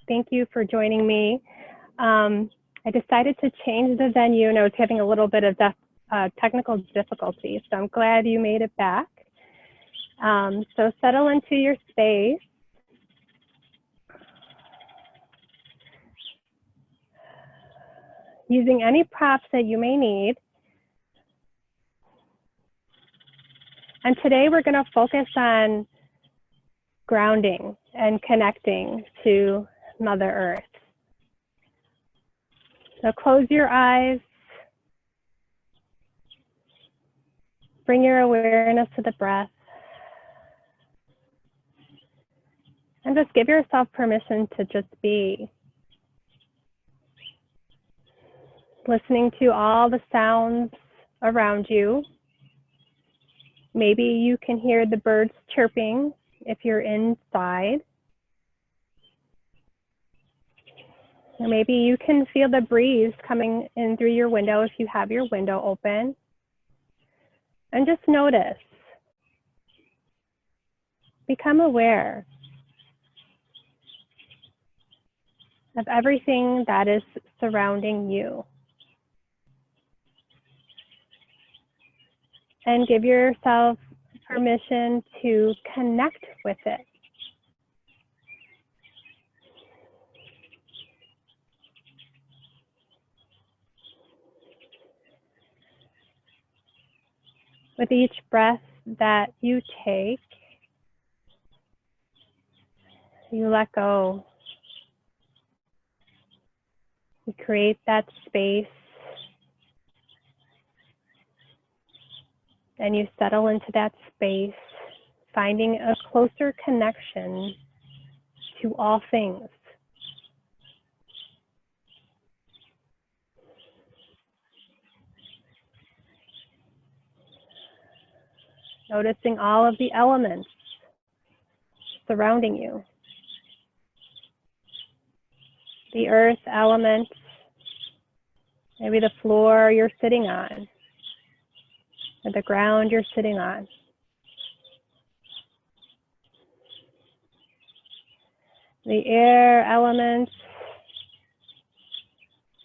Thank you for joining me. I decided to change the venue, and I was having a little bit of technical difficulty, so I'm glad you made it back. So settle into your space. Using any props that you may need. And today we're going to focus on grounding and connecting to Mother Earth. So close your eyes. Bring your awareness to the breath. And just give yourself permission to just be. Listening to all the sounds around you. Maybe you can hear the birds chirping if you're inside. Or maybe you can feel the breeze coming in through your window if you have your window open. And just notice. Become aware of everything that is surrounding you. And give yourself permission to connect with it. With each breath that you take, you let go. You create that space. And you settle into that space, finding a closer connection to all things. Noticing all of the elements surrounding you. The earth element, maybe the floor you're sitting on, or the ground you're sitting on. The air element,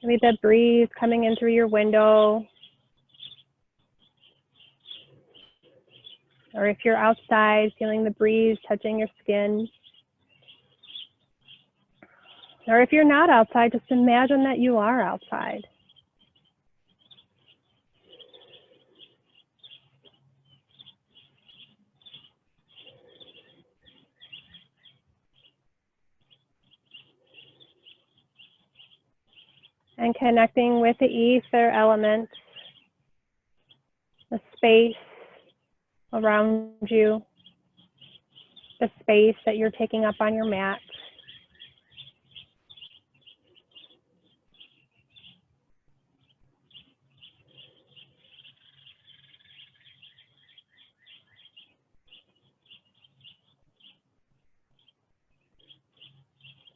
maybe the breeze coming in through your window. Or if you're outside, feeling the breeze touching your skin. Or if you're not outside, just imagine that you are outside. And connecting with the ether element, the space around you, the space that you're taking up on your mat.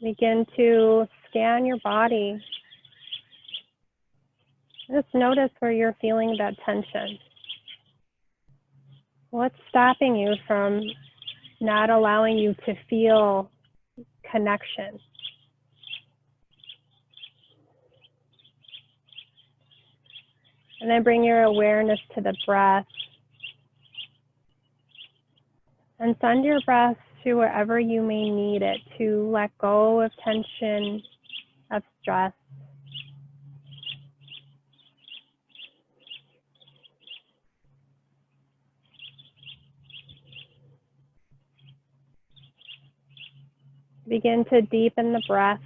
Begin to scan your body. Just notice where you're feeling that tension. What's stopping you from not allowing you to feel connection? And then bring your awareness to the breath. And send your breath to wherever you may need it to let go of tension, of stress. Begin to deepen the breath.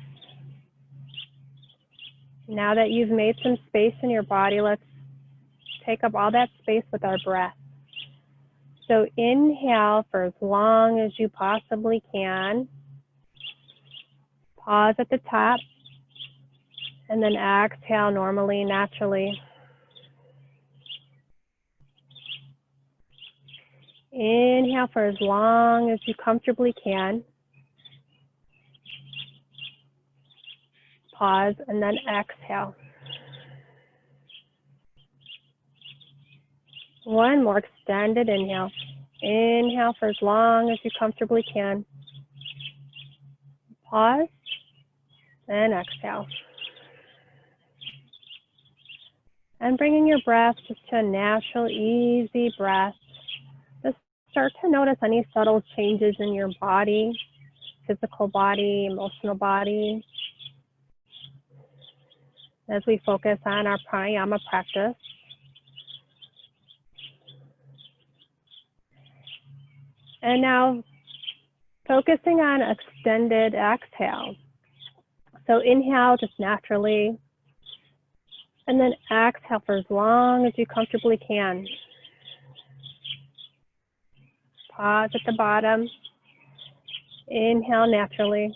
Now that you've made some space in your body, let's take up all that space with our breath. So inhale for as long as you possibly can. Pause at the top. And then exhale normally, naturally. Inhale for as long as you comfortably can. Pause and then exhale. One more extended inhale. Inhale for as long as you comfortably can. Pause and exhale. And bringing your breath just to a natural, easy breath. Just start to notice any subtle changes in your body, physical body, emotional body, as we focus on our pranayama practice. And now focusing on extended exhale. So inhale just naturally, and then exhale for as long as you comfortably can. Pause at the bottom. Inhale naturally.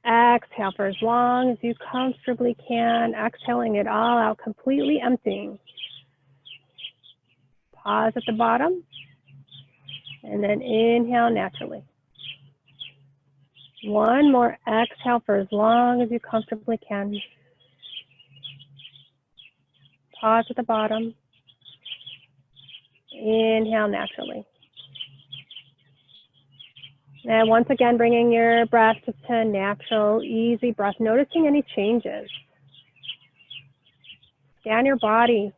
Exhale for as long as you comfortably can, exhaling it all out, completely emptying. Pause at the bottom, and then inhale naturally. One more exhale for as long as you comfortably can. Pause at the bottom. Inhale naturally. And once again, bringing your breath just to a natural, easy breath, noticing any changes. Scan your body.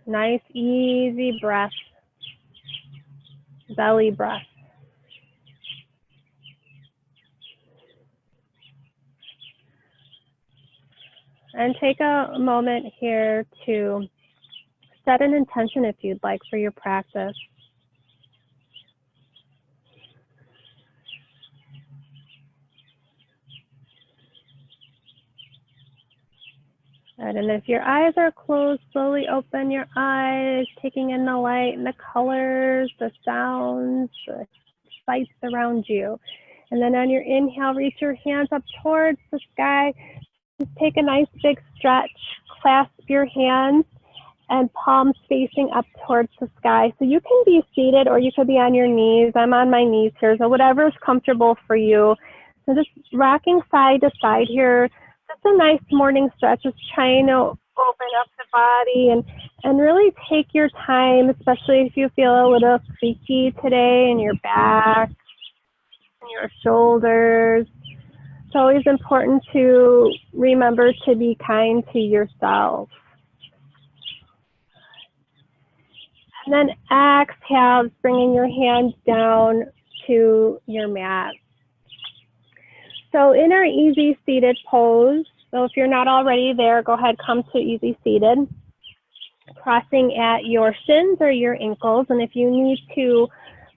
Nice, easy breath. Belly breath. And take a moment here to set an intention, if you'd like, for your practice. Good. And if your eyes are closed, slowly open your eyes, taking in the light and the colors, the sounds, the sights around you. And then on your inhale, reach your hands up towards the sky. Just take a nice big stretch, clasp your hands and palms facing up towards the sky. So you can be seated or you could be on your knees. I'm on my knees here, so whatever is comfortable for you. So just rocking side to side here. Just a nice morning stretch, just trying to open up the body and really take your time, especially if you feel a little creaky today in your back, in your shoulders. It's always important to remember to be kind to yourself. And then exhale, bringing your hands down to your mat. So in our easy seated pose, so if you're not already there, go ahead, come to easy seated, crossing at your shins or your ankles. And if you need to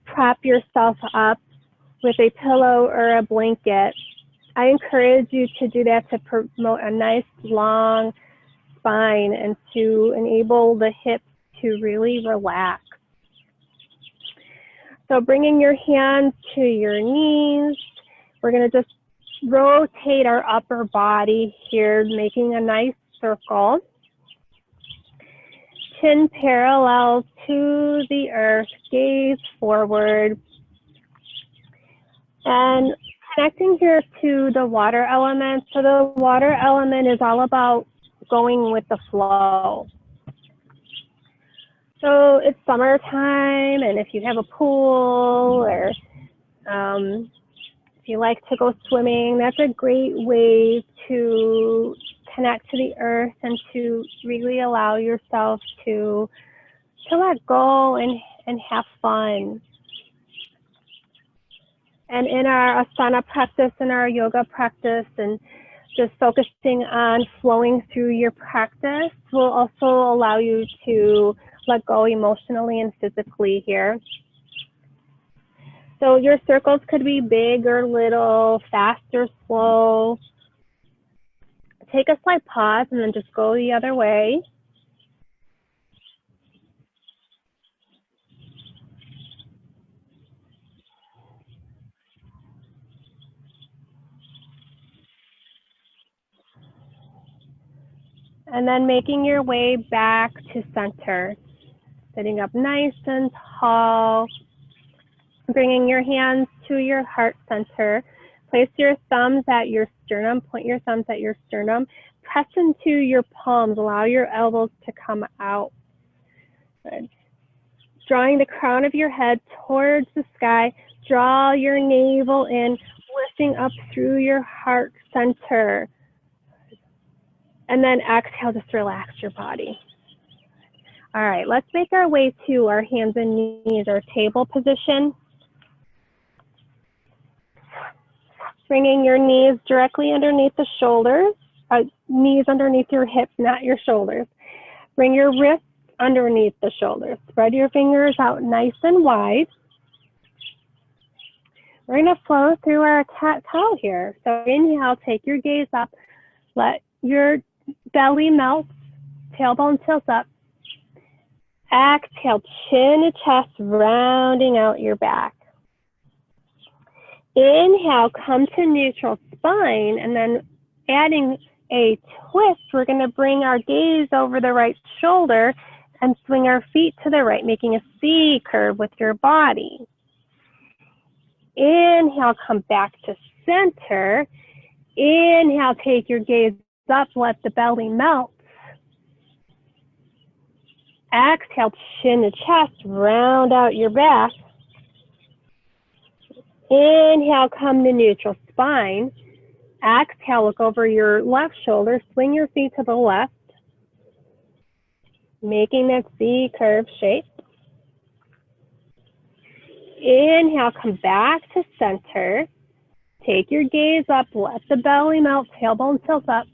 prop yourself up with a pillow or a blanket, I encourage you to do that to promote a nice long spine and to enable the hips to really relax. So bringing your hands to your knees, we're going to just rotate our upper body here, making a nice circle. Chin parallel to the earth, gaze forward. And connecting here to the water element. So the water element is all about going with the flow. So it's summertime, and if you have a pool or if you like to go swimming, that's a great way to connect to the earth and to really allow yourself to let go and have fun. And in our asana practice, in our yoga practice, and just focusing on flowing through your practice will also allow you to let go emotionally and physically here. So your circles could be big or little, fast or slow. Take a slight pause and then just go the other way. And then making your way back to center. Sitting up nice and tall. Bringing your hands to your heart center. Place your thumbs at your sternum. Point your thumbs at your sternum. Press into your palms. Allow your elbows to come out. Good. drawing the crown of your head towards the sky. Draw your navel in, lifting up through your heart center. And then exhale, just relax your body. All right, let's make our way to our hands and knees, our table position. Bringing your knees directly underneath the shoulders, knees underneath your hips, not your shoulders. Bring your wrists underneath the shoulders. Spread your fingers out nice and wide. We're going to flow through our cat-cow here. So inhale, take your gaze up. Let your belly melt, tailbone tilts up. Exhale, chin to chest, rounding out your back. Inhale, come to neutral spine, and then adding a twist, we're going to bring our gaze over the right shoulder and swing our feet to the right, making a C curve with your body. Inhale, come back to center. Inhale, take your gaze up, let the belly melt. Exhale, chin to chest, round out your back. Inhale, come to neutral spine. Exhale, look over your left shoulder, swing your feet to the left, making that C curve shape. Inhale, come back to center. Take your gaze up, let the belly melt, tailbone tilt up.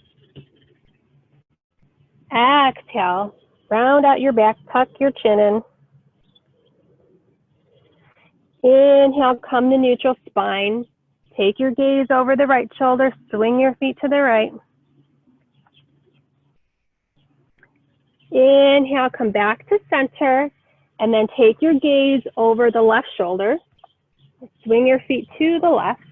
Exhale, round out your back, tuck your chin in. Inhale, come to neutral spine. Take your gaze over the right shoulder, swing your feet to the right. Inhale, come back to center, and then take your gaze over the left shoulder. Swing your feet to the left.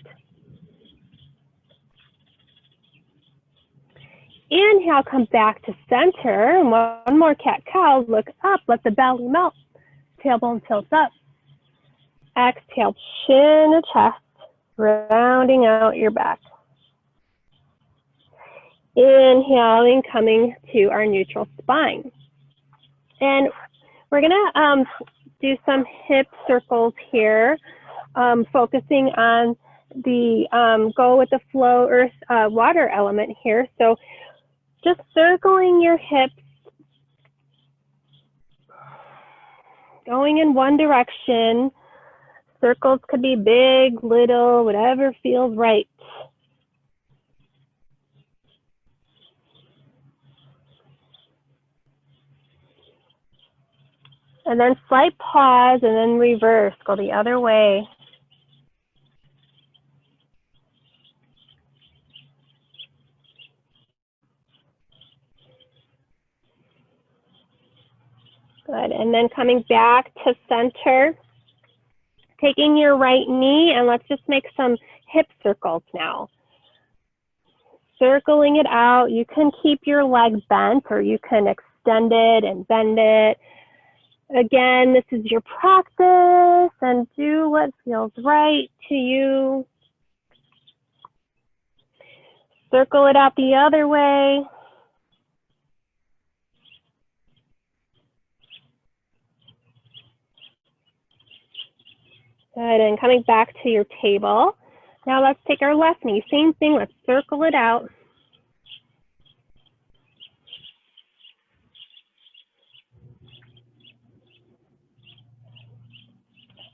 Inhale, come back to center, and one more cat-cow. Look up, let the belly melt, tailbone tilts up. Exhale, chin to chest, rounding out your back. Inhaling, coming to our neutral spine. And we're gonna do some hip circles here, focusing on the go with the flow earth water element here. So just circling your hips, going in one direction. Circles could be big, little, whatever feels right. And then slight pause and then reverse, go the other way. Good, and then coming back to center. Taking your right knee, and let's just make some hip circles now. Circling it out, you can keep your leg bent or you can extend it and bend it. Again, this is your practice, and do what feels right to you. Circle it out the other way. Good, and coming back to your table. Now let's take our left knee, same thing, let's circle it out.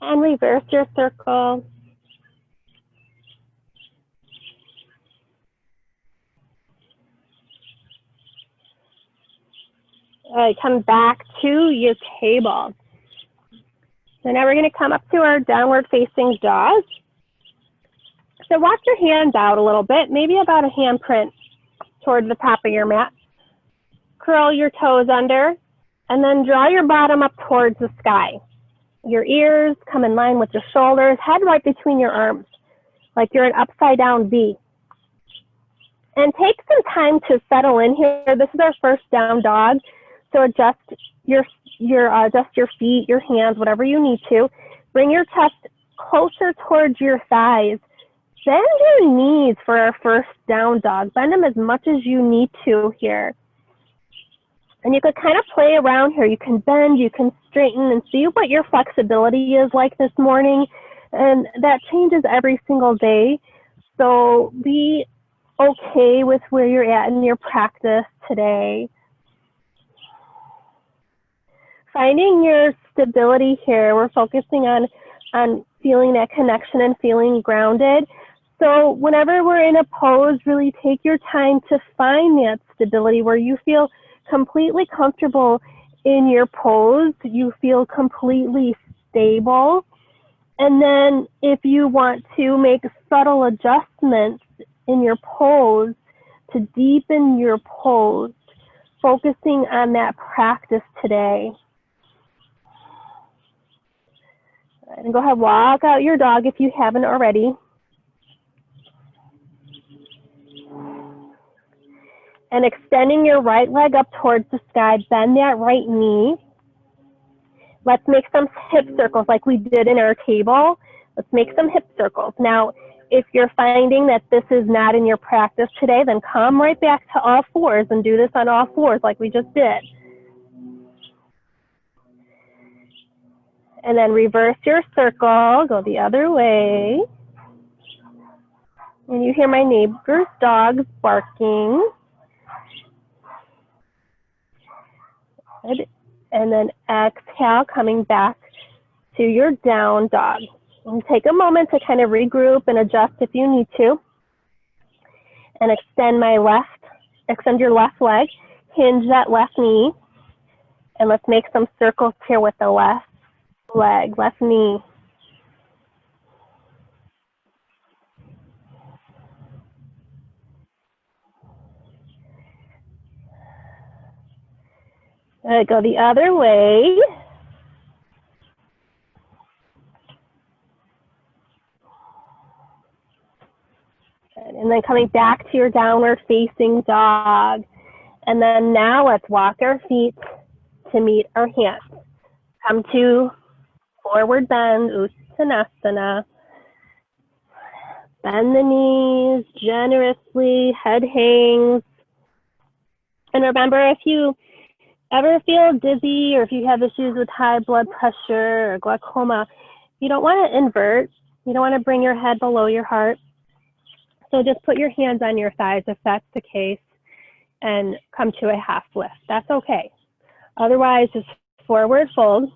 And reverse your circle. Come back to your table. So now we're going to come up to our downward facing dog. So walk your hands out a little bit, maybe about a handprint towards the top of your mat. Curl your toes under, and then draw your bottom up towards the sky. Your ears come in line with your shoulders, head right between your arms, like you're an upside down V. And take some time to settle in here. This is our first down dog, so adjust your feet, your hands, whatever you need to. Bring your chest closer towards your thighs. Bend your knees for our first down dog. Bend them as much as you need to here. And you could kind of play around here. You can bend, you can straighten, and see what your flexibility is like this morning. And that changes every single day. So be okay with where you're at in your practice today. Finding your stability here, we're focusing on feeling that connection and feeling grounded. So whenever we're in a pose, really take your time to find that stability where you feel completely comfortable in your pose, you feel completely stable. And then if you want to make subtle adjustments in your pose to deepen your pose, focusing on that practice today. And go ahead, walk out your dog if you haven't already. And extending your right leg up towards the sky, bend that right knee. Let's make some hip circles like we did in our table. Let's make some hip circles. Now, if you're finding that this is not in your practice today, then come right back to all fours and do this on all fours like we just did. And then reverse your circle, go the other way. And you hear my neighbor's dogs barking. Good. And then exhale, coming back to your down dog. And take a moment to kind of regroup and adjust if you need to. And extend your left leg, hinge that left knee. And let's make some circles here with the left leg, left knee. Go the other way. And then coming back to your downward facing dog. And then now let's walk our feet to meet our hands. Come to forward bend, Uttanasana. Bend the knees generously, head hangs. And remember, if you ever feel dizzy or if you have issues with high blood pressure or glaucoma, you don't want to invert. You don't want to bring your head below your heart. So just put your hands on your thighs if that's the case and come to a half lift. That's okay. Otherwise, just forward fold.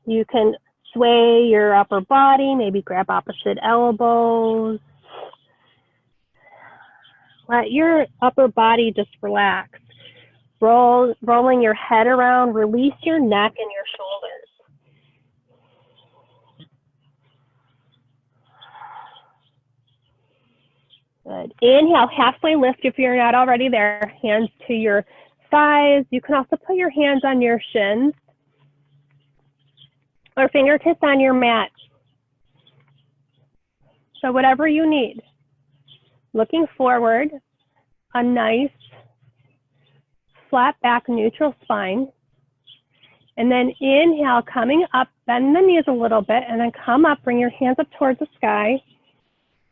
You can sway your upper body, maybe grab opposite elbows. Let your upper body just relax. Rolling your head around, release your neck and your shoulders. Good. Inhale, halfway lift if you're not already there. Hands to your thighs. You can also put your hands on your shins or fingertips on your mat. So whatever you need. Looking forward, a nice flat back, neutral spine. And then inhale, coming up, bend the knees a little bit, and then come up, bring your hands up towards the sky,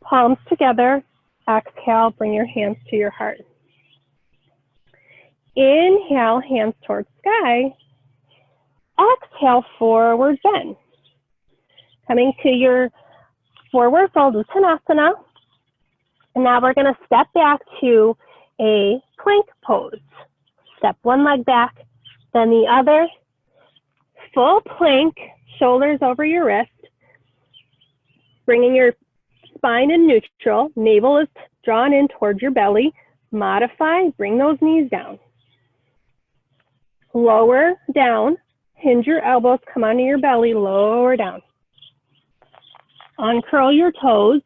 palms together. Exhale, bring your hands to your heart. Inhale, hands towards sky. Exhale, forward bend. Coming to your forward fold, Uttanasana. And now we're going to step back to a plank pose. Step one leg back, then the other. Full plank, shoulders over your wrist. Bringing your spine in neutral, navel is drawn in towards your belly. Modify, bring those knees down. Lower down, hinge your elbows, come onto your belly, lower down. Uncurl your toes.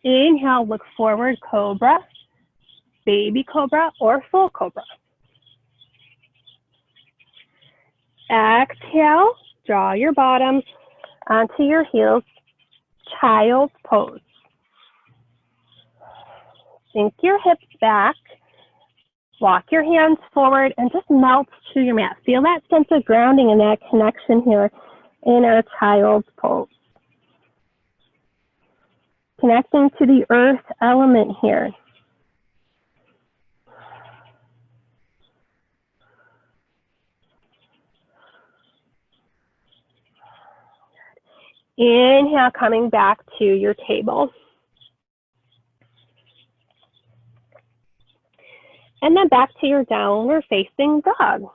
Inhale, look forward, cobra, baby cobra, or full cobra. Exhale, draw your bottom onto your heels, child's pose. Sink your hips back, walk your hands forward, and just melt to your mat. Feel that sense of grounding and that connection here in our child's pose. Connecting to the earth element here. Inhale, coming back to your table. And then back to your downward facing dog.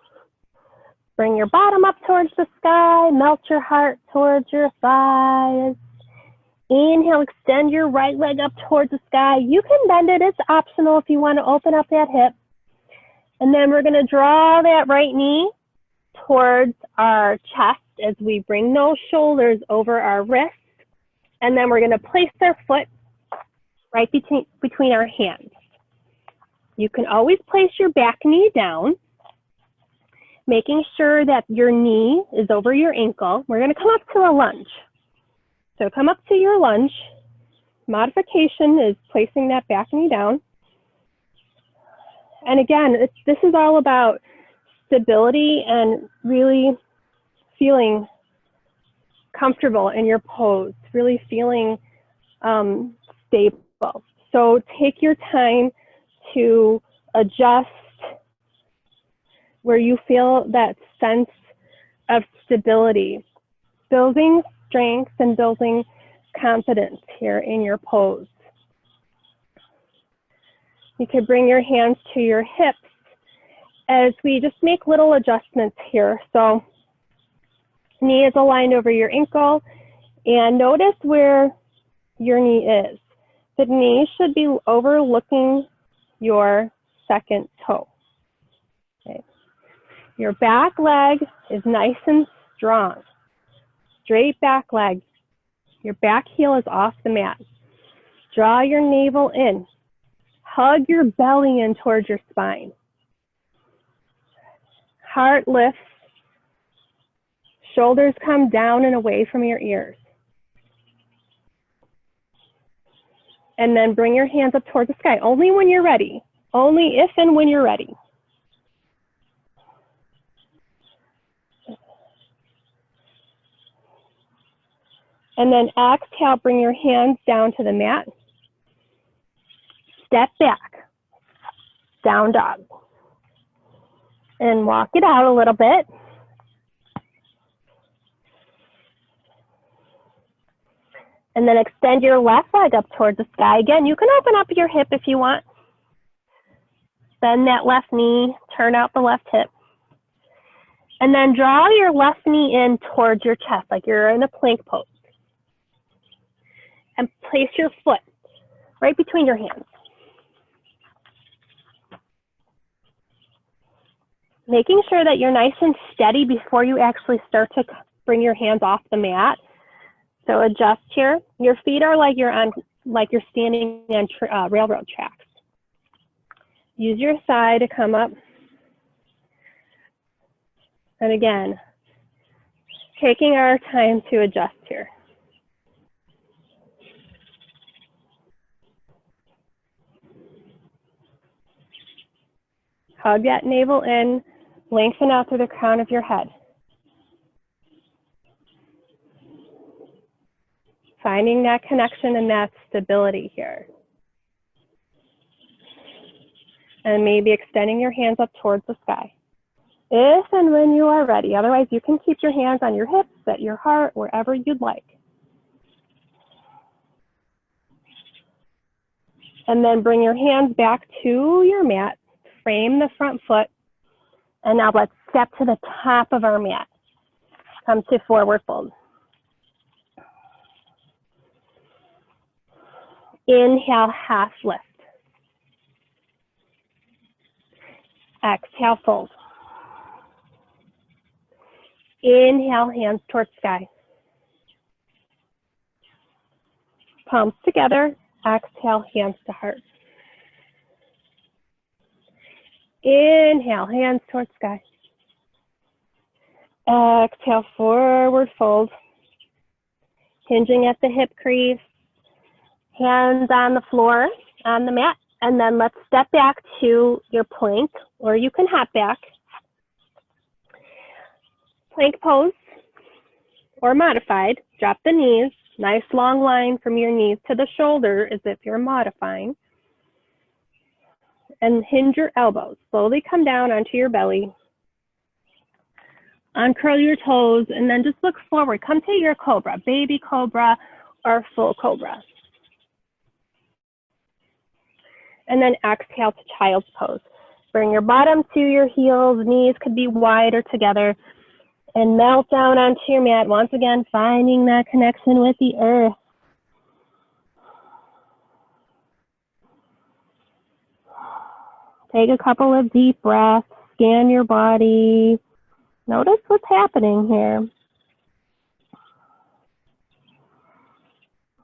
Bring your bottom up towards the sky, melt your heart towards your thighs. Inhale, extend your right leg up towards the sky. You can bend it, it's optional if you want to open up that hip. And then we're gonna draw that right knee towards our chest as we bring those shoulders over our wrists. And then we're gonna place our foot right between our hands. You can always place your back knee down, making sure that your knee is over your ankle. We're gonna come up to a lunge. So come up to your lunge. Modification is placing that back knee down. And again, this is all about stability and really feeling comfortable in your pose, really feeling stable. So take your time to adjust where you feel that sense of stability, building strength and building confidence here in your pose. You could bring your hands to your hips as we just make little adjustments here. So knee is aligned over your ankle, and notice where your knee is. The knee should be overlooking your second toe. Okay. Your back leg is nice and strong. Straight back leg. Your back heel is off the mat. Draw your navel in. Hug your belly in towards your spine. Heart lifts. Shoulders come down and away from your ears. And then bring your hands up towards the sky, only when you're ready. Only if and when you're ready. And then exhale, bring your hands down to the mat. Step back, down dog. And walk it out a little bit. And then extend your left leg up towards the sky. Again, you can open up your hip if you want. Bend that left knee, turn out the left hip. And then draw your left knee in towards your chest, like you're in a plank pose. And place your foot right between your hands. Making sure that you're nice and steady before you actually start to bring your hands off the mat. So adjust here. Your feet are like you're standing on railroad tracks. Use your thigh to come up. And again, taking our time to adjust here. Hug that navel in, lengthen out through the crown of your head. Finding that connection and that stability here. And maybe extending your hands up towards the sky. If and when you are ready. Otherwise, you can keep your hands on your hips, at your heart, wherever you'd like. And then bring your hands back to your mat. Frame the front foot. And now let's step to the top of our mat. Come to forward fold. Inhale, half lift. Exhale, fold. Inhale, hands towards sky. Palms together. Exhale, hands to heart. Inhale, hands towards sky. Exhale, forward fold. Hinging at the hip crease. Hands on the floor, on the mat. And then let's step back to your plank, or you can hop back. Plank pose, or modified. Drop the knees. Nice long line from your knees to the shoulder as if you're modifying. And hinge your elbows. Slowly come down onto your belly. Uncurl your toes and then just look forward. Come to your cobra, baby cobra or full cobra. And then exhale to child's pose. Bring your bottom to your heels, knees could be wide or together, and melt down onto your mat. Once again, finding that connection with the earth. Take a couple of deep breaths, scan your body. Notice what's happening here.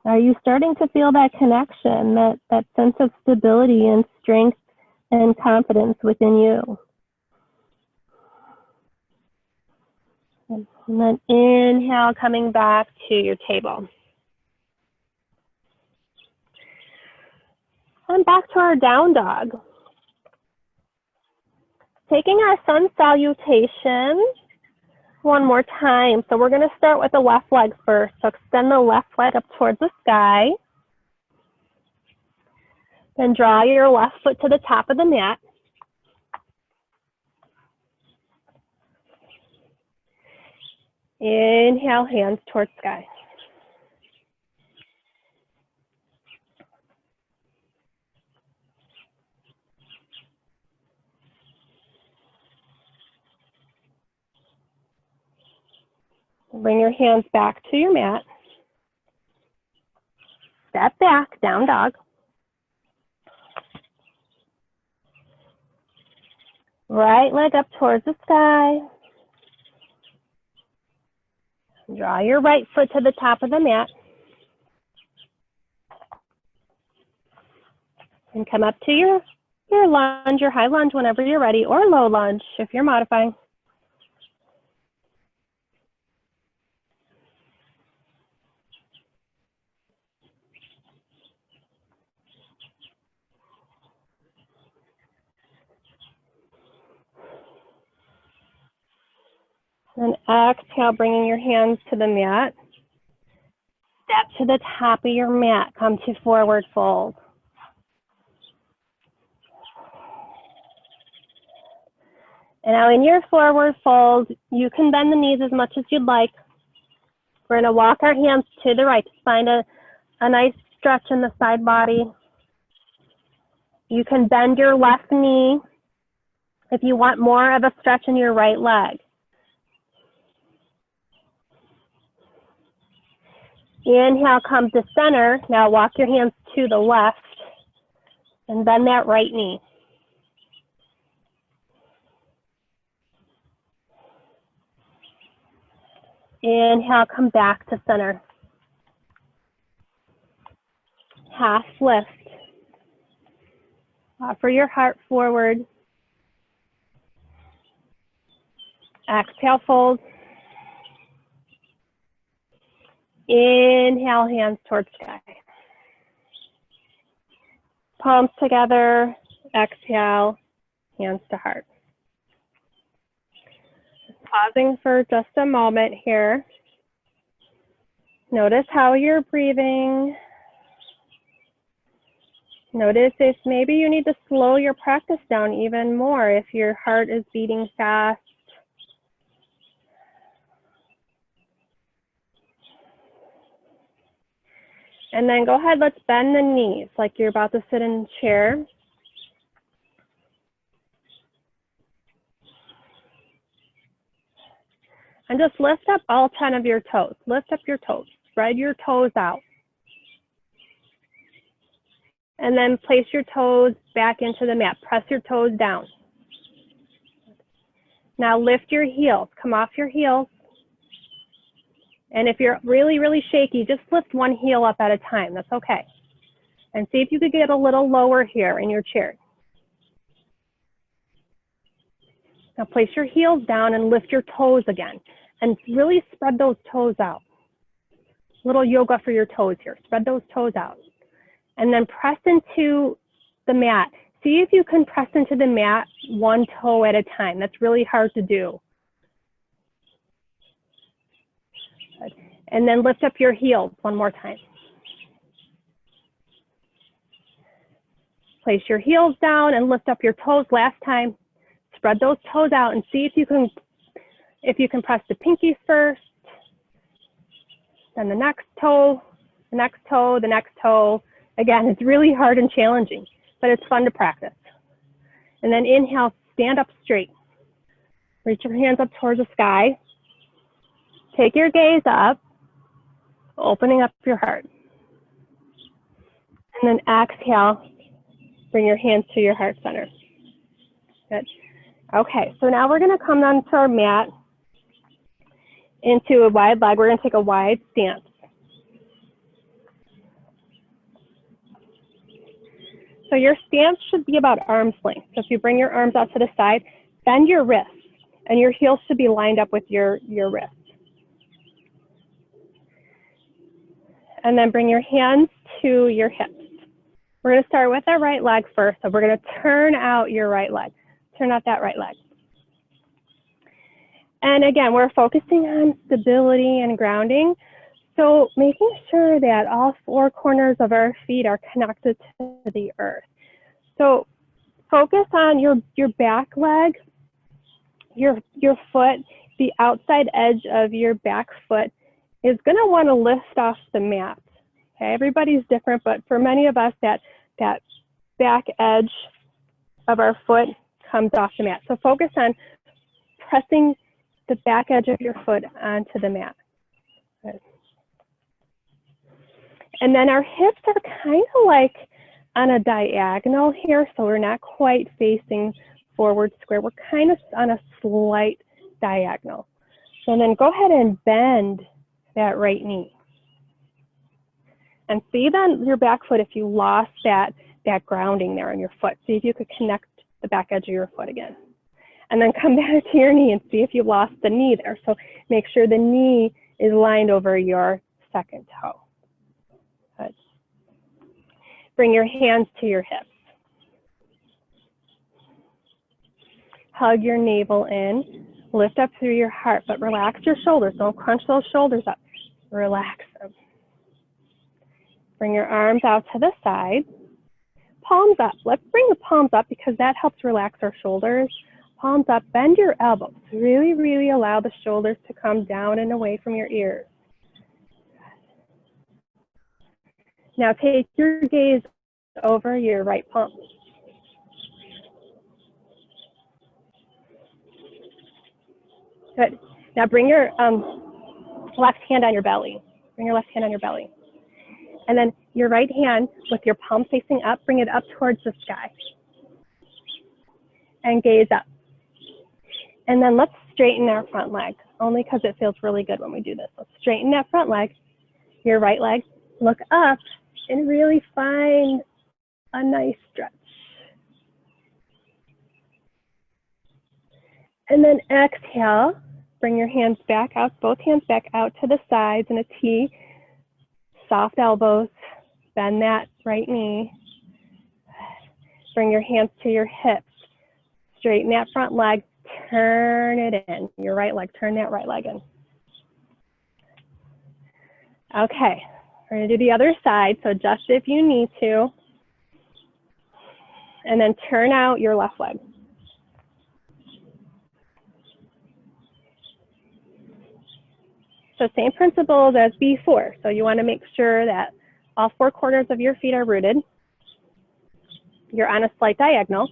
Are you starting to feel that connection, that sense of stability and strength and confidence within you? And then inhale, coming back to your table. And back to our down dog. Taking our sun salutation one more time. So we're going to start with the left leg first. So extend the left leg up towards the sky. Then draw your left foot to the top of the mat. Inhale, hands towards sky. Bring your hands back to your mat. Step back, down dog. Right leg up towards the sky. Draw your right foot to the top of the mat. And come up to your lunge or high lunge whenever you're ready, or low lunge if you're modifying. And exhale, bringing your hands to the mat. Step to the top of your mat. Come to forward fold. And now in your forward fold, you can bend the knees as much as you'd like. We're going to walk our hands to the right. Just find a nice stretch in the side body. You can bend your left knee if you want more of a stretch in your right leg. Inhale, come to center. Now walk your hands to the left and bend that right knee. Inhale, come back to center. Half lift. Offer your heart forward. Exhale, fold. Inhale, hands towards sky. Palms together. Exhale, hands to heart. Pausing for just a moment here. Notice how you're breathing. Notice if maybe you need to slow your practice down even more if your heart is beating fast. And then go ahead, let's bend the knees like you're about to sit in a chair. And just lift up all 10 of your toes. Lift up your toes. Spread your toes out. And then place your toes back into the mat. Press your toes down. Now lift your heels. Come off your heels. And if you're really, really shaky, just lift one heel up at a time. That's okay. And see if you could get a little lower here in your chair. Now place your heels down and lift your toes again. And really spread those toes out. Little yoga for your toes here. Spread those toes out. And then press into the mat. See if you can press into the mat one toe at a time. That's really hard to do. Good. And then lift up your heels one more time. Place your heels down and lift up your toes last time. Spread those toes out and see if you can If you can press the pinkies first, then the next toe, the next toe, the next toe. Again, it's really hard and challenging, but it's fun to practice. And then inhale, stand up straight. Reach your hands up towards the sky. Take your gaze up, opening up your heart. And then exhale, bring your hands to your heart center. Good. Okay, so now we're gonna come down to our mat into a wide leg. We're gonna take a wide stance. So your stance should be about arm's length. So if you bring your arms out to the side, bend your wrists, and your heels should be lined up with your wrists. And then bring your hands to your hips. We're gonna start with our right leg first. So we're gonna turn out your right leg. Turn out that right leg. And again, we're focusing on stability and grounding. So making sure that all four corners of our feet are connected to the earth. So focus on your back leg, your foot, the outside edge of your back foot is gonna wanna lift off the mat. Okay, everybody's different, but for many of us, that back edge of our foot comes off the mat. So focus on pressing the back edge of your foot onto the mat. Good. And then our hips are kind of like on a diagonal here, so we're not quite facing forward square. We're kind of on a slight diagonal. So then go ahead and bend that right knee. And see then your back foot if you lost that grounding there on your foot. See if you could connect the back edge of your foot again. And then come back to your knee and see if you lost the knee there. So make sure the knee is lined over your second toe. Good. Bring your hands to your hips. Hug your navel in. Lift up through your heart, but relax your shoulders. Don't crunch those shoulders up. Relax them. Bring your arms out to the side. Palms up. Let's bring the palms up because that helps relax our shoulders. Palms up. Bend your elbows. Really, really allow the shoulders to come down and away from your ears. Now take your gaze over your right palm. Good. Now bring your left hand on your belly. Bring your left hand on your belly. And then your right hand with your palm facing up, bring it up towards the sky. And gaze up. And then let's straighten our front leg, only because it feels really good when we do this. Let's straighten that front leg, your right leg, look up, and really find a nice stretch. And then exhale, bring your hands back out, both hands back out to the sides in a T. Soft elbows, bend that right knee. Bring your hands to your hips. Straighten that front leg, turn it in. Your right leg, turn that right leg in. Okay, we're gonna do the other side, so adjust if you need to. And then turn out your left leg. So same principles as before. So you want to make sure that all four corners of your feet are rooted. You're on a slight diagonal.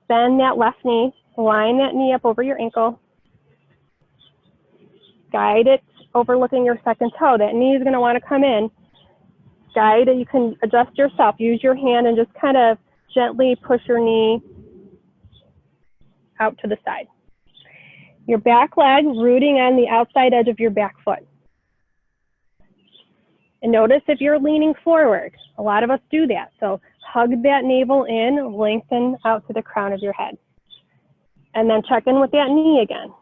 Bend that left knee, line that knee up over your ankle. Guide it overlooking your second toe. That knee is going to want to come in. Guide it. You can adjust yourself. Use your hand and just kind of gently push your knee out to the side. Your back leg rooting on the outside edge of your back foot. And notice if you're leaning forward. A lot of us do that. So hug that navel in, lengthen out to the crown of your head. And then check in with that knee again.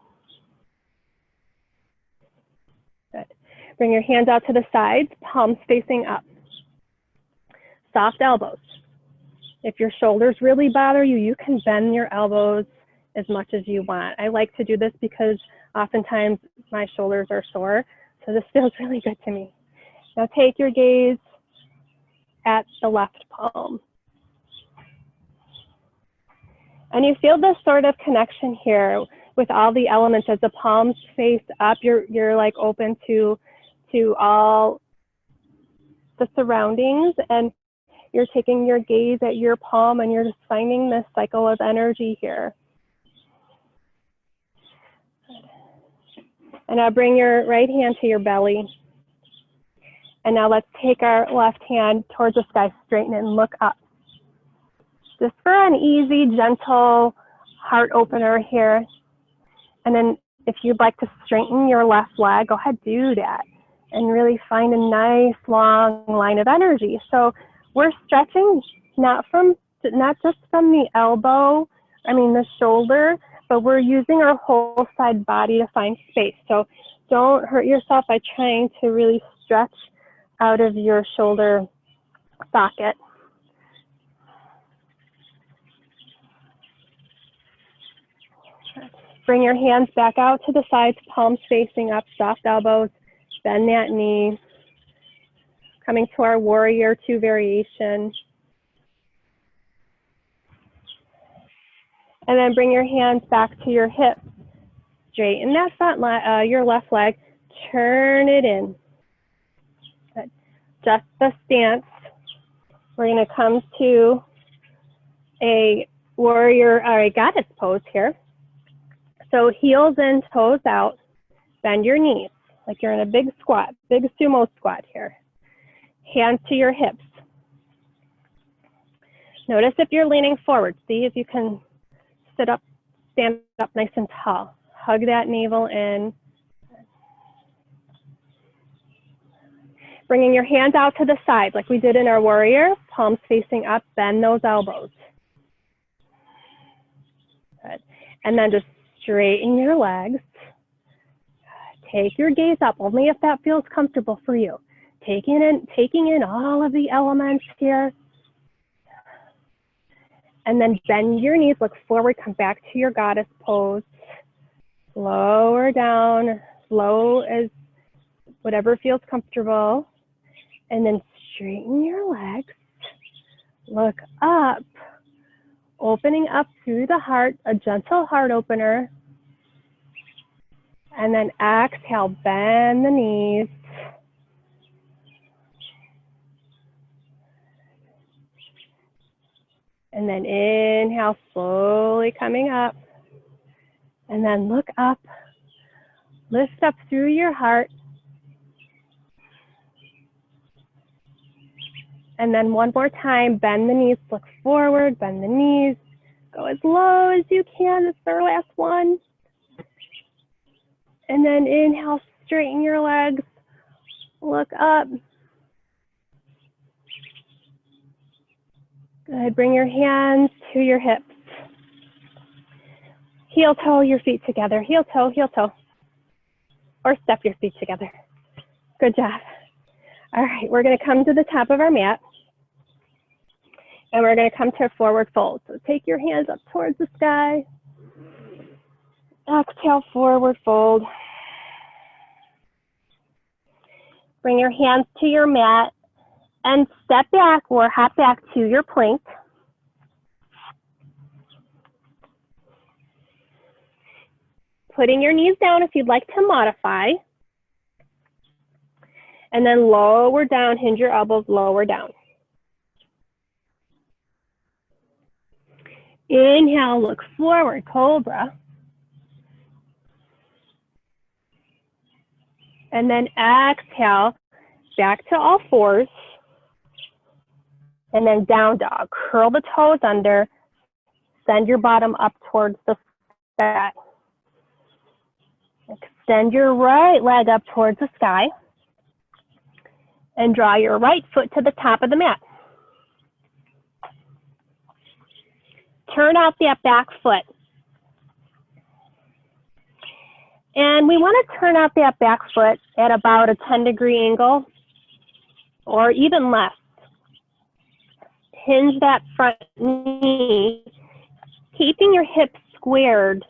Good. Bring your hands out to the sides, palms facing up. Soft elbows. If your shoulders really bother you, you can bend your elbows as much as you want. I like to do this because oftentimes my shoulders are sore, so this feels really good to me. Now take your gaze at the left palm. And you feel this sort of connection here with all the elements. As the palms face up, you're like open to all the surroundings, and you're taking your gaze at your palm, and you're just finding this cycle of energy here. And now bring your right hand to your belly. And now let's take our left hand towards the sky, straighten and look up. Just for an easy, gentle heart opener here. And then if you'd like to straighten your left leg, go ahead, do that. And really find a nice long line of energy. So we're stretching not just from the elbow, the shoulder, but we're using our whole side body to find space. So don't hurt yourself by trying to really stretch out of your shoulder socket. Bring your hands back out to the sides, palms facing up, soft elbows, bend that knee. Coming to our warrior two variation. And then bring your hands back to your hips. Straighten that front leg, your left leg, turn it in. Good. Just the stance. We're gonna come to a warrior, or a goddess pose here. So heels in, toes out, bend your knees, like you're in a big squat, big sumo squat here. Hands to your hips. Notice if you're leaning forward. See if you can sit up, stand up nice and tall. Hug that navel in. Bringing your hands out to the side like we did in our warrior, palms facing up, bend those elbows. Good. And then just straighten your legs. Take your gaze up, only if that feels comfortable for you. Taking in all of the elements here. And then bend your knees, look forward, come back to your goddess pose. Lower down, low as whatever feels comfortable. And then straighten your legs. Look up, opening up through the heart, a gentle heart opener. And then exhale, bend the knees. And then inhale, slowly coming up. And then look up, lift up through your heart. And then one more time, bend the knees, look forward, bend the knees. Go as low as you can, this is our last one. And then inhale, straighten your legs, look up. Good, bring your hands to your hips. Heel toe your feet together, heel toe, or step your feet together. Good job. All right, we're gonna come to the top of our mat and we're gonna come to a forward fold. So take your hands up towards the sky. Exhale, forward fold. Bring your hands to your mat and step back or hop back to your plank. Putting your knees down if you'd like to modify. And then lower down, hinge your elbows, lower down. Inhale, look forward, cobra. And then exhale, back to all fours. And then down dog. Curl the toes under. Send your bottom up towards the sky. Extend your right leg up towards the sky. And draw your right foot to the top of the mat. Turn out that back foot. And we want to turn out that back foot at about a 10-degree angle or even less. Hinge that front knee, keeping your hips squared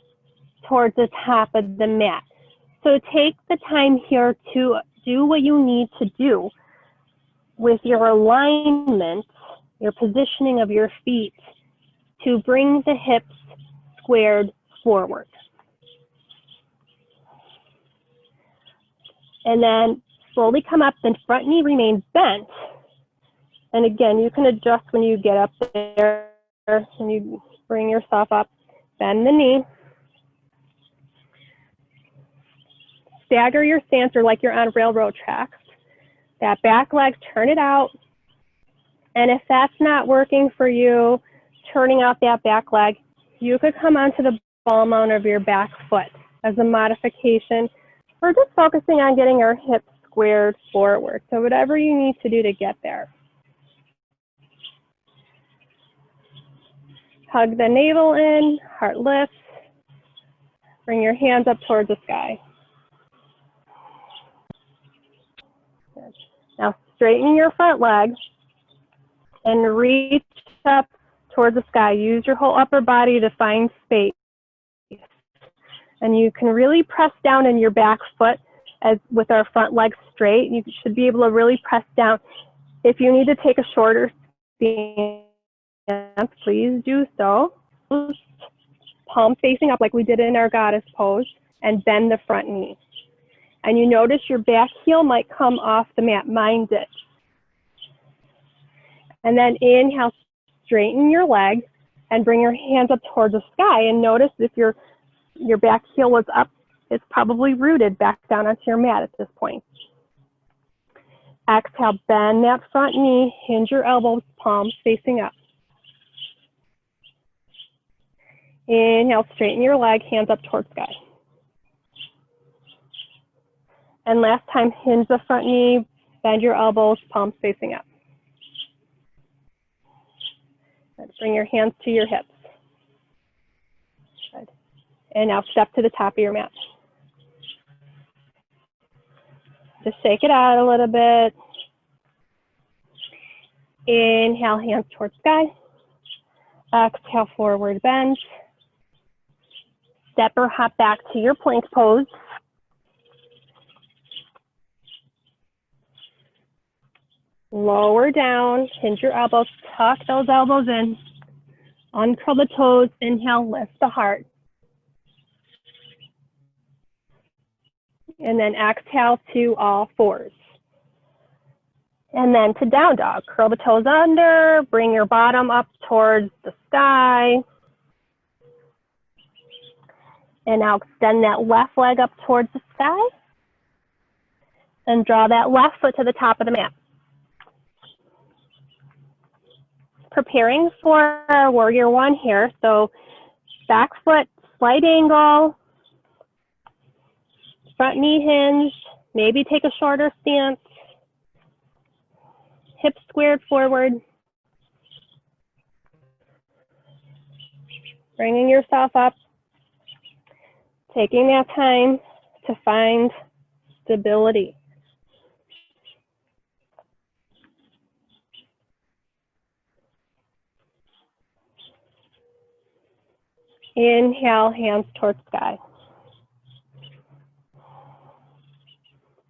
towards the top of the mat. So take the time here to do what you need to do with your alignment, your positioning of your feet to bring the hips squared forward. And then slowly come up, then front knee remains bent. And again, you can adjust when you get up there, and you bring yourself up, bend the knee. Stagger your stance, or like you're on railroad tracks. That back leg, turn it out. And if that's not working for you, turning out that back leg, you could come onto the ball mount of your back foot as a modification. We're just focusing on getting our hips squared forward. So whatever you need to do to get there. Hug the navel in, heart lifts. Bring your hands up towards the sky. Good. Now straighten your front leg and reach up towards the sky. Use your whole upper body to find space. And you can really press down in your back foot as with our front leg straight. You should be able to really press down. If you need to take a shorter stance, please do so. Palm facing up like we did in our goddess pose, and bend the front knee. And you notice your back heel might come off the mat. Mine did. And then inhale, straighten your leg and bring your hands up towards the sky. And notice if your back heel was up, it's probably rooted back down onto your mat at this point. Exhale, bend that front knee, hinge your elbows, palms facing up. Inhale, straighten your leg, hands up towards sky. And last time, hinge the front knee, bend your elbows, palms facing up. Let's bring your hands to your hips. Good. And now step to the top of your mat. Just shake it out a little bit. Inhale, hands towards sky. Exhale, forward bend. Step or hop back to your plank pose. Lower down, hinge your elbows, tuck those elbows in. Uncurl the toes, inhale, lift the heart. And then exhale to all fours. And then to down dog, curl the toes under, bring your bottom up towards the sky. And now extend that left leg up towards the sky. And draw that left foot to the top of the mat. Preparing for warrior one here. So back foot, slight angle. Front knee hinge. Maybe take a shorter stance. Hips squared forward. Bringing yourself up. Taking that time to find stability. Inhale, hands towards sky.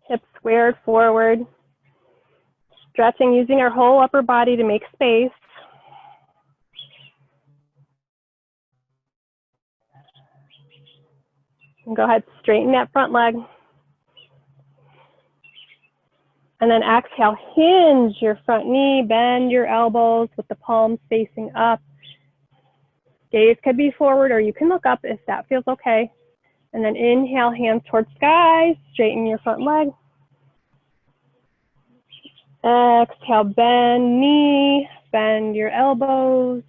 Hips squared forward. Stretching, using our whole upper body to make space. And go ahead, straighten that front leg. And then exhale, hinge your front knee, bend your elbows with the palms facing up. Gaze could be forward, or you can look up if that feels okay. And then inhale, hands towards sky, straighten your front leg. Exhale, bend knee, bend your elbows.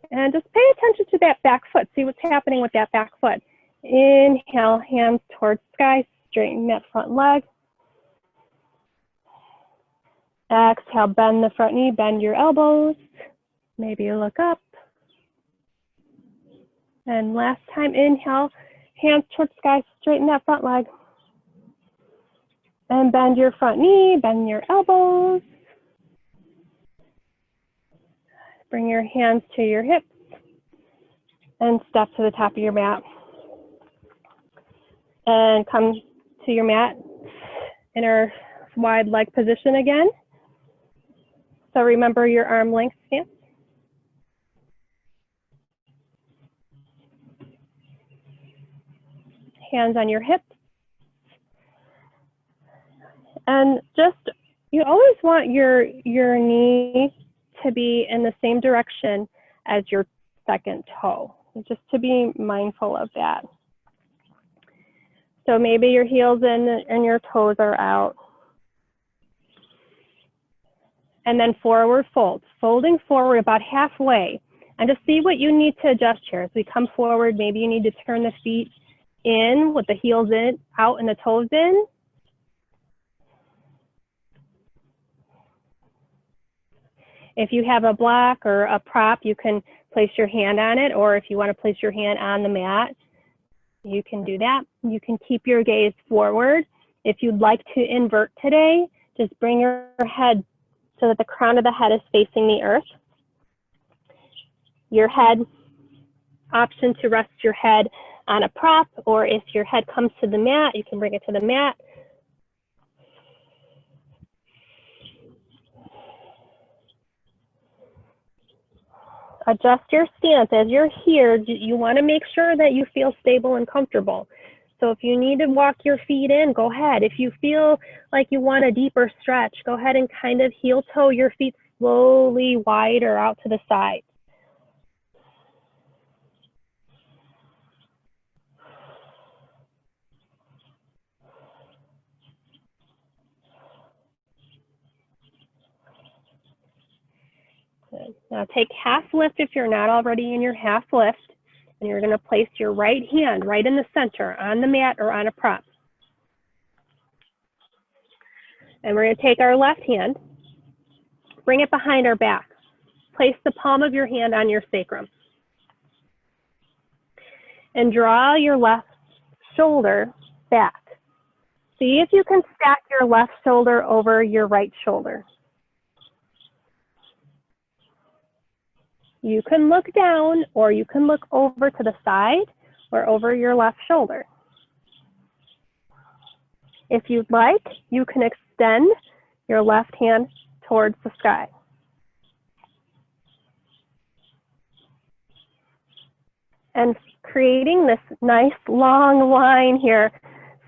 And just pay attention to that back foot. See what's happening with that back foot. Inhale, hands towards sky, straighten that front leg. Exhale, bend the front knee, bend your elbows. Maybe you look up. And last time, inhale, hands towards sky, straighten that front leg. And bend your front knee, bend your elbows. Bring your hands to your hips. And step to the top of your mat. And come to your mat in our wide leg position again. So remember your arm length stance. Hands on your hips. And just, you always want your knee to be in the same direction as your second toe, just to be mindful of that. So maybe your heels in and your toes are out. And then forward folds, folding forward about halfway. And just see what you need to adjust here. As we come forward, maybe you need to turn the feet in with the heels in, out and the toes in. If you have a block or a prop, you can place your hand on it, or if you want to place your hand on the mat, you can do that. You can keep your gaze forward. If you'd like to invert today, just bring your head so that the crown of the head is facing the earth. Your head, option to rest your head on a prop, or if your head comes to the mat, you can bring it to the mat. Adjust your stance. As you're here, you want to make sure that you feel stable and comfortable. So if you need to walk your feet in, go ahead. If you feel like you want a deeper stretch, go ahead and kind of heel toe your feet slowly wider out to the side. Good. Now take half lift if you're not already in your half lift, and you're going to place your right hand right in the center on the mat or on a prop. And we're going to take our left hand, bring it behind our back. Place the palm of your hand on your sacrum. And draw your left shoulder back. See if you can stack your left shoulder over your right shoulder. You can look down, or you can look over to the side or over your left shoulder. If you'd like, you can extend your left hand towards the sky. And creating this nice long line here,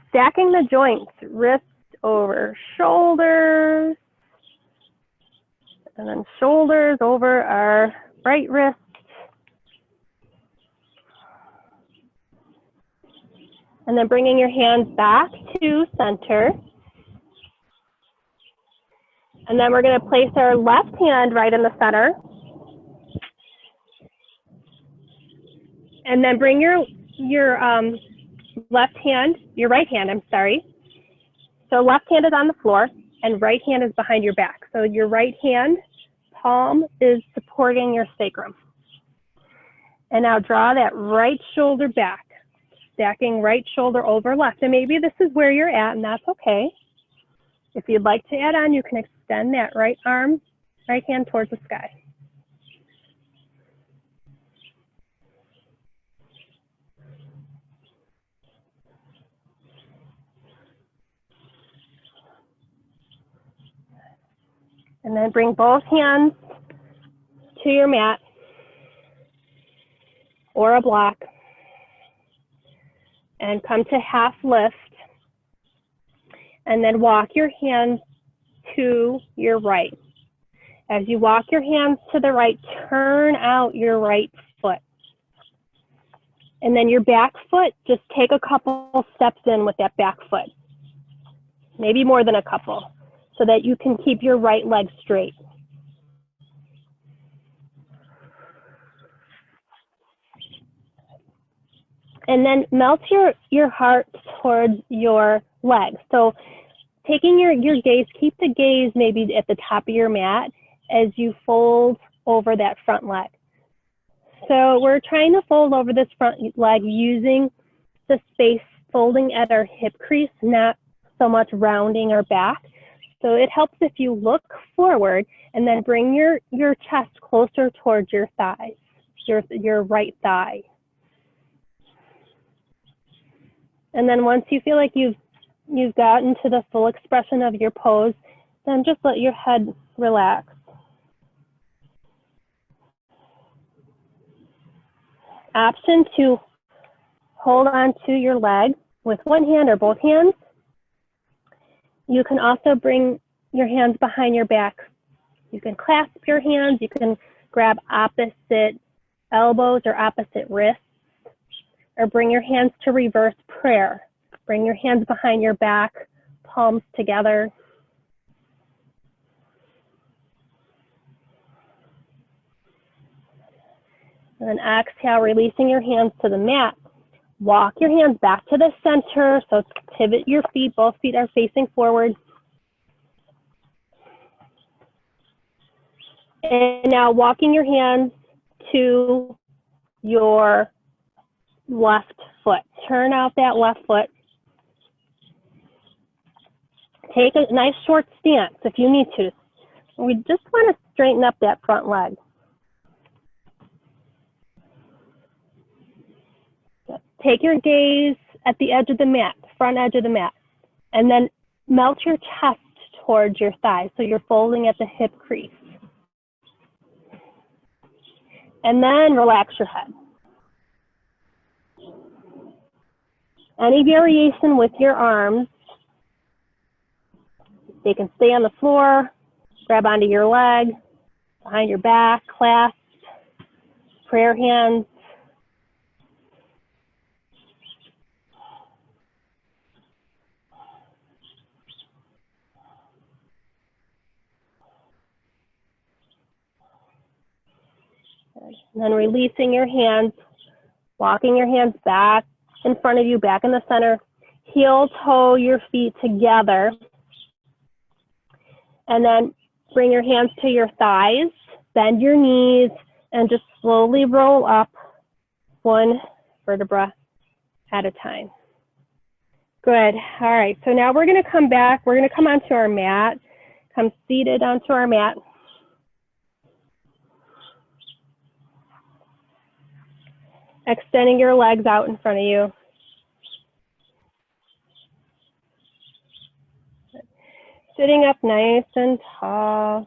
stacking the joints, wrists over shoulders, and then shoulders over our right wrist. And then bringing your hands back to center. And then we're going to place our left hand right in the center. And then bring your left hand, your right hand, I'm sorry. So left hand is on the floor and right hand is behind your back. So your right hand palm is supporting your sacrum. And now draw that right shoulder back, stacking right shoulder over left. And maybe this is where you're at, and that's okay. If you'd like to add on, you can extend that right arm, right hand towards the sky. And then bring both hands to your mat or a block and come to half lift. And then walk your hands to your right. As you walk your hands to the right, turn out your right foot. And then your back foot, just take a couple steps in with that back foot. Maybe more than a couple, so that you can keep your right leg straight. And then melt your heart towards your legs. So taking your gaze, keep the gaze maybe at the top of your mat as you fold over that front leg. So we're trying to fold over this front leg using the space folding at our hip crease, not so much rounding our back. So it helps if you look forward and then bring your chest closer towards your thighs, your right thigh. And then once you feel like you've gotten to the full expression of your pose, then just let your head relax. Option to hold on to your leg with one hand or both hands You can also bring your hands behind your back. You can clasp your hands. You can grab opposite elbows or opposite wrists, or bring your hands to reverse prayer. Bring your hands behind your back, palms together. And then exhale, releasing your hands to the mat. Walk your hands back to the center. So pivot your feet. Both feet are facing forward. And now walking your hands to your left foot. Turn out that left foot. Take a nice short stance if you need to. We just want to straighten up that front leg. Take your gaze at the edge of the mat, front edge of the mat, and then melt your chest towards your thighs, so you're folding at the hip crease. And then relax your head. Any variation with your arms, they can stay on the floor, grab onto your leg, behind your back, clasp, prayer hands. And then releasing your hands, walking your hands back in front of you, back in the center. Heel toe your feet together. And then bring your hands to your thighs, bend your knees, and just slowly roll up one vertebra at a time. Good. All right. So now we're going to come back. We're going to come onto our mat, come seated onto our mat. Extending your legs out in front of you. Sitting up nice and tall.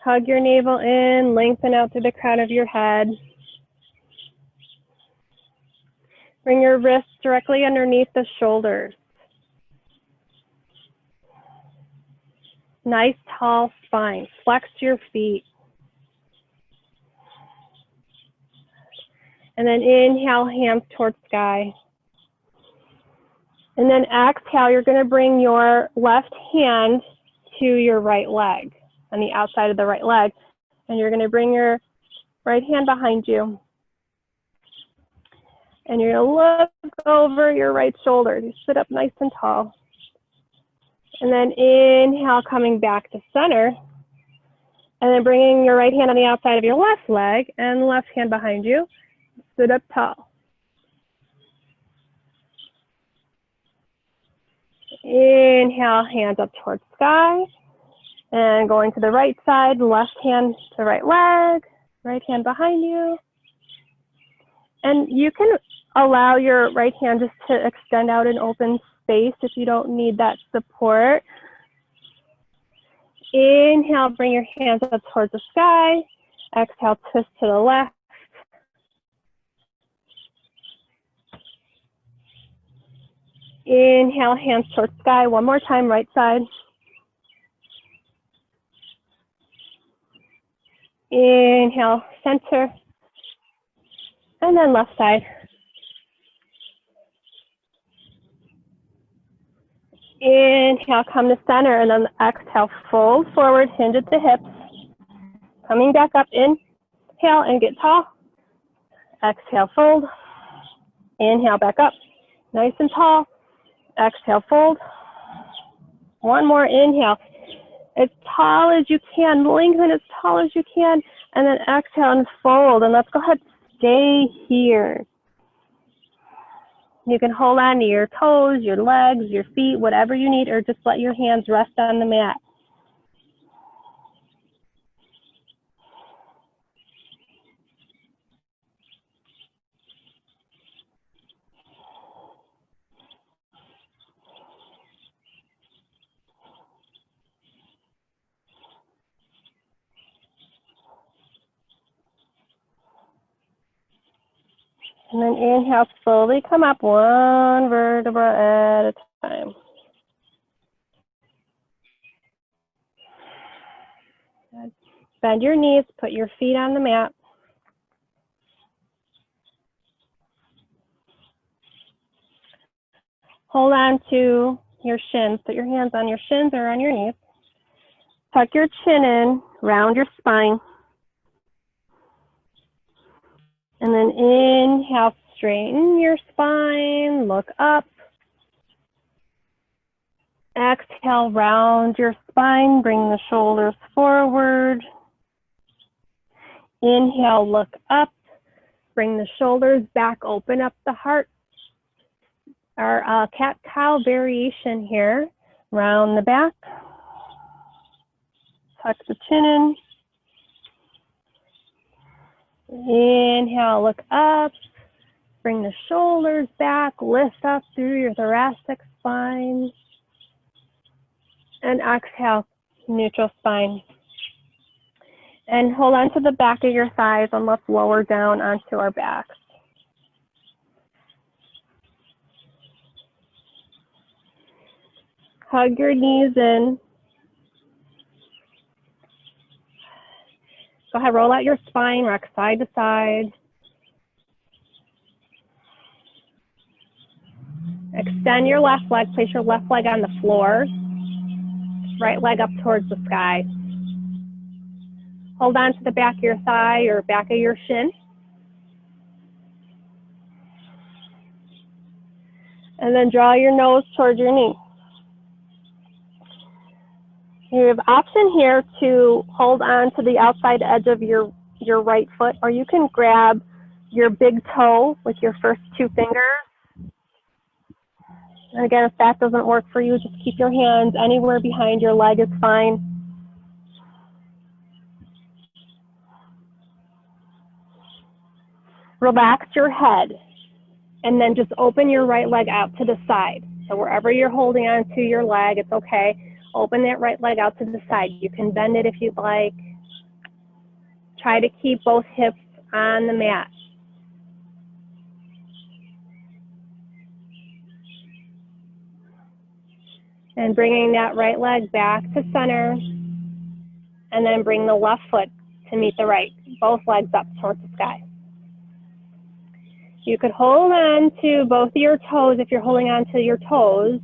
Hug your navel in, lengthen out through the crown of your head. Bring your wrists directly underneath the shoulders. Nice tall spine. Flex your feet. And then inhale, hands towards sky. And then exhale, you're going to bring your left hand to your right leg, on the outside of the right leg. And you're going to bring your right hand behind you. And you're going to look over your right shoulder. You sit up nice and tall. And then inhale, coming back to center. And then bringing your right hand on the outside of your left leg and the left hand behind you. Sit up tall. Inhale, hands up towards sky. And going to the right side, left hand to right leg, right hand behind you. And you can allow your right hand just to extend out in open space if you don't need that support. Inhale, bring your hands up towards the sky. Exhale, twist to the left. Inhale, hands towards sky. One more time, right side. Inhale, center. And then left side. Inhale, come to center, and then exhale, fold forward, hinge at the hips. Coming back up, inhale and get tall. Exhale, fold. Inhale, back up, nice and tall. Exhale, fold. One more inhale. As tall as you can, lengthen as tall as you can, and then exhale and fold. And let's go ahead and stay here. You can hold on to your toes, your legs, your feet, whatever you need, or just let your hands rest on the mat. And then inhale, slowly come up one vertebra at a time. Bend your knees, put your feet on the mat. Hold on to your shins. Put your hands on your shins or on your knees. Tuck your chin in, round your spine. And then inhale, straighten your spine, look up. Exhale, round your spine, bring the shoulders forward. Inhale, look up, bring the shoulders back, open up the heart. Our cat-cow variation here, round the back. Tuck the chin in. Inhale, look up, bring the shoulders back, lift up through your thoracic spine. And exhale, neutral spine. And hold on to the back of your thighs and let's lower down onto our backs. Hug your knees in. Go ahead, roll out your spine, rock side to side. Extend your left leg, place your left leg on the floor. Right leg up towards the sky. Hold on to the back of your thigh or back of your shin. And then draw your nose towards your knee. You have option here to hold on to the outside edge of your right foot, or you can grab your big toe with your first two fingers. And again, if that doesn't work for you, just keep your hands anywhere behind your leg is fine. Relax your head, and then just open your right leg out to the side. So wherever you're holding on to your leg, it's okay. Open that right leg out to the side. You can bend it if you'd like. Try to keep both hips on the mat. And bringing that right leg back to center, and then bring the left foot to meet the right. Both legs up towards the sky. You could hold on to both of your toes if you're holding on to your toes,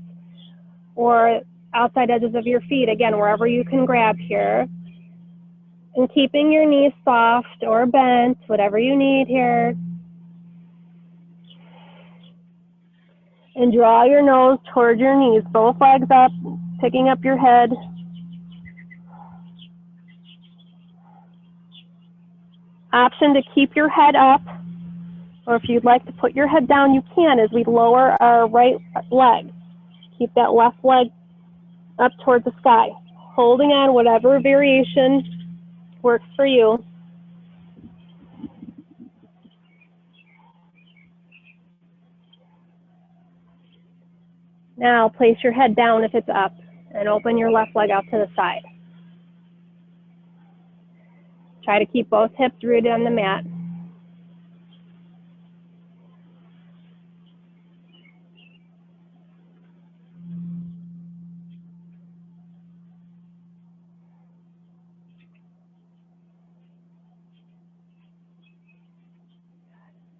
or outside edges of your feet, again, wherever you can grab here. And keeping your knees soft or bent, whatever you need here. And draw your nose towards your knees, both legs up, picking up your head. Option to keep your head up, or if you'd like to put your head down, you can as we lower our right leg. Keep that left leg up towards the sky, holding on whatever variation works for you. Now place your head down if it's up and open your left leg out to the side. Try to keep both hips rooted on the mat.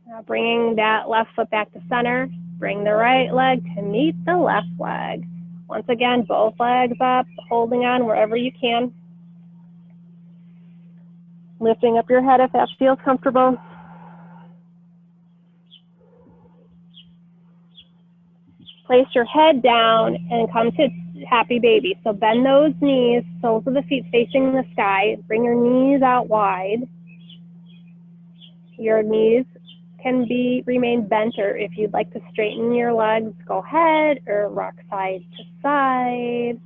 Now bringing that left foot back to center. Bring the right leg to meet the left leg. Once again, both legs up, holding on wherever you can. Lifting up your head if that feels comfortable. Place your head down and come to happy baby. So bend those knees, soles of the feet facing the sky. Bring your knees out wide. Your knees can remain bent, or if you'd like to straighten your legs, go ahead, or rock side to side.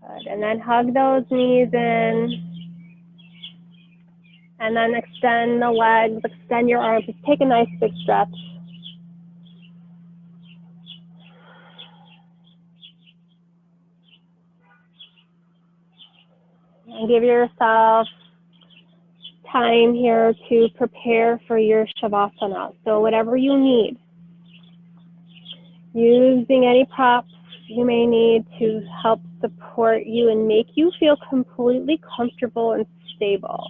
Good. And then hug those knees in. And then extend the legs, extend your arms. Just take a nice big stretch. And give yourself time here to prepare for your Shavasana. So whatever you need, using any props you may need to help support you and make you feel completely comfortable and stable.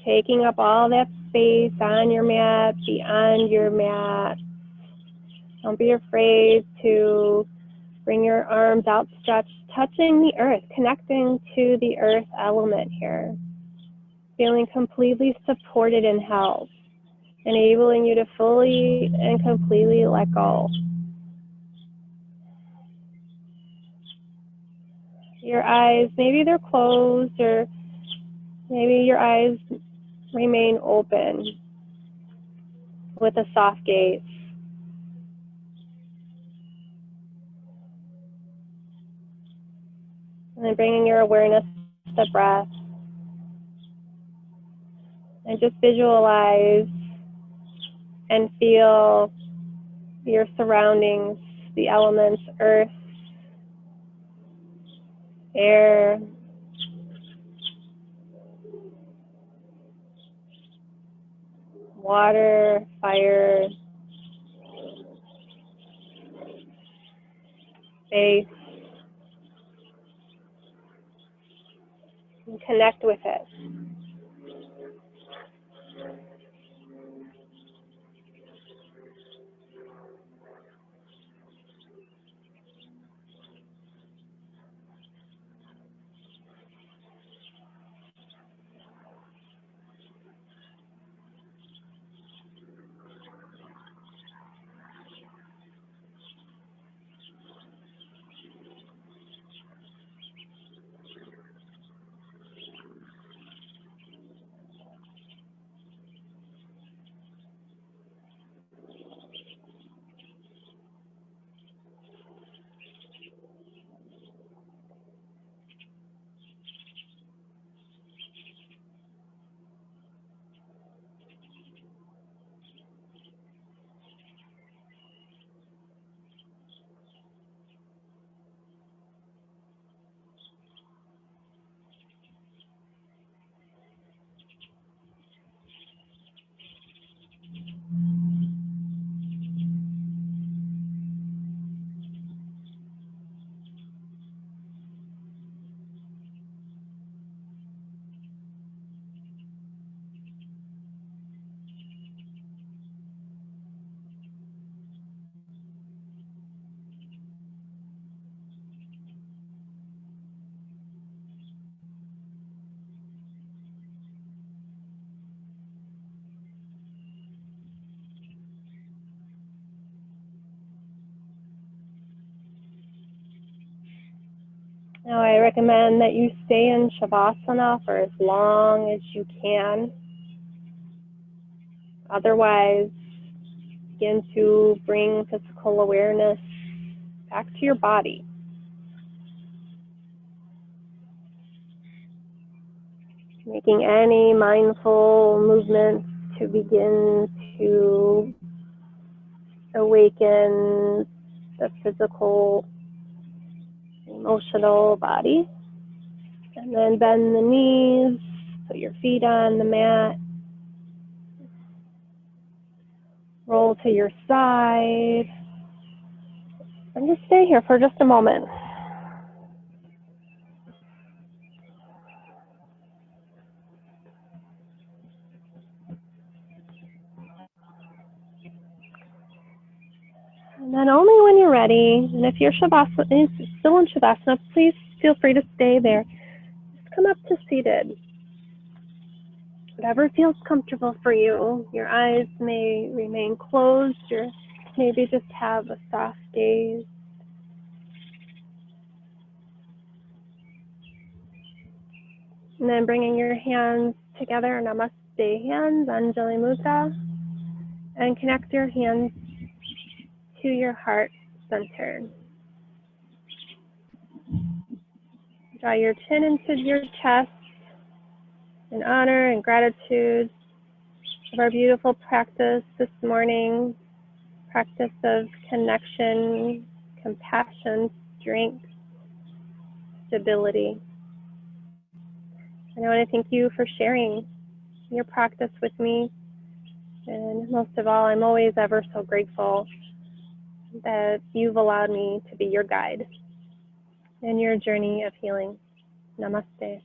Taking up all that space on your mat, beyond your mat. Don't be afraid to bring your arms outstretched, touching the earth, connecting to the earth element here. Feeling completely supported and held, enabling you to fully and completely let go. Your eyes, maybe they're closed, or maybe your eyes remain open with a soft gaze. And then bringing your awareness to the breath. And just visualize and feel your surroundings, the elements, earth, air, water, fire, space, and connect with it. Now I recommend that you stay in Shavasana for as long as you can. Otherwise, begin to bring physical awareness back to your body. Making any mindful movements to begin to awaken the physical, emotional body. And then bend the knees, put your feet on the mat, roll to your side, and just stay here for just a moment. And then only when you're ready, and if you're Shavasana, still in Shavasana, please feel free to stay there. Just come up to seated. Whatever feels comfortable for you. Your eyes may remain closed, or maybe just have a soft gaze. And then bringing your hands together, Namaste hands, Anjali Mudra, and connect your hands to your heart center. Draw your chin into your chest in honor and gratitude of our beautiful practice this morning, practice of connection, compassion, strength, stability. And I want to thank you for sharing your practice with me. And most of all, I'm always ever so grateful that you've allowed me to be your guide in your journey of healing. Namaste.